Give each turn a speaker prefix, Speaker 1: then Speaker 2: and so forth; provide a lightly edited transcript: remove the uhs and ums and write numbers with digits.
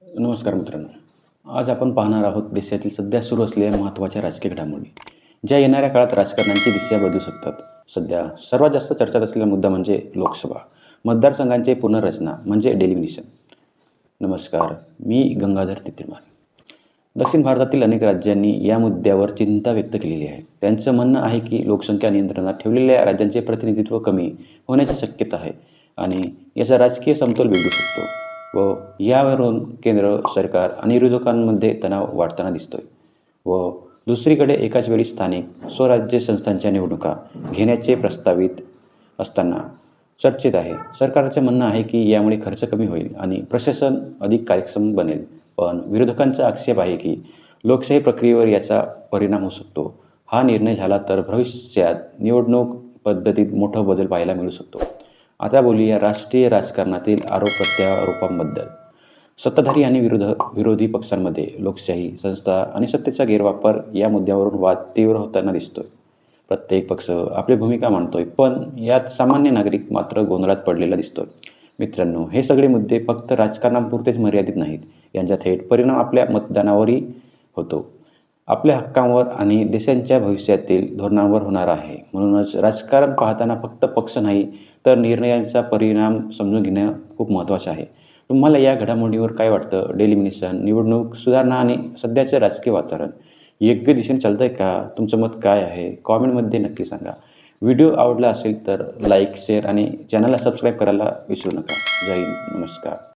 Speaker 1: नमस्कार मित्रांनो. आज आपण पाहणार आहोत देशातील सध्या सुरू असलेल्या महत्त्वाच्या राजकीय घडामोडी, ज्या येणाऱ्या काळात राजकारणाची दिशा बदलू शकतात. सध्या सर्वात जास्त चर्चेत असलेला मुद्दा म्हणजे लोकसभा मतदारसंघांचे पुनर्रचना म्हणजे डेलिमिनेशन. नमस्कार, मी गंगाधर तित्रीमार. दक्षिण भारतातील अनेक राज्यांनी या मुद्द्यावर चिंता व्यक्त केलेली आहे. त्यांचं म्हणणं आहे की लोकसंख्या नियंत्रणात ठेवलेल्या राज्यांचे प्रतिनिधित्व कमी होण्याची शक्यता आहे आणि याचा राजकीय समतोल बिघडू शकतो. व यावरून केंद्र सरकार आणि विरोधकांमध्ये तणाव वाढताना दिसतोय. व दुसरीकडे एकाच वेळी स्थानिक स्वराज्य संस्थांच्या निवडणुका घेण्याचे प्रस्तावित असताना चर्चेत आहे. सरकारचे म्हणणं आहे की यामुळे खर्च कमी होईल आणि प्रशासन अधिक कार्यक्षम बनेल. पण विरोधकांचा आक्षेप आहे की लोकशाही प्रक्रियेवर याचा परिणाम होऊ शकतो. हा निर्णय झाला तर भविष्यात निवडणूक पद्धतीत मोठा बदल पाहायला मिळू शकतो. आता बोलूया राष्ट्रीय राजकारणातील आरोप-प्रत्यारोपांबद्दल. सत्ताधारी आणि विरोधी पक्षांमध्ये लोकशाही, संस्था आणि सत्तेचा गैरवापर या मुद्द्यावरून वाद तीव्र होताना दिसतोय. प्रत्येक पक्ष आपली भूमिका मांडतोय, पण यात सामान्य नागरिक मात्र गोंधळात पडलेला दिसतोय. मित्रांनो, हे सगळे मुद्दे फक्त राजकारणापुरतेच मर्यादित नाहीत. यांचा थेट परिणाम आपल्या मतदानावरही होतो. आपल्या हक्कांवर आणि देशाच्या भविष्यातील धोरणांवर होणार आहे. म्हणूनच राजकारण पाहताना फक्त पक्ष नाही, तर निर्णयांचा परिणाम समजून घेणं खूप महत्त्वाचं आहे. तुम्हाला या घडामोडीवर काय वाटतं? डेलिमिनेशन, निवडणूक सुधारणा आणि सध्याचं राजकीय वातावरण योग्य दिशेने चालतंय का? तुमचं मत काय आहे? कॉमेंटमध्ये नक्की सांगा. व्हिडिओ आवडला असेल तर लाईक, शेअर आणि चॅनलला सबस्क्राईब करायला विसरू नका. जय हिंद. नमस्कार.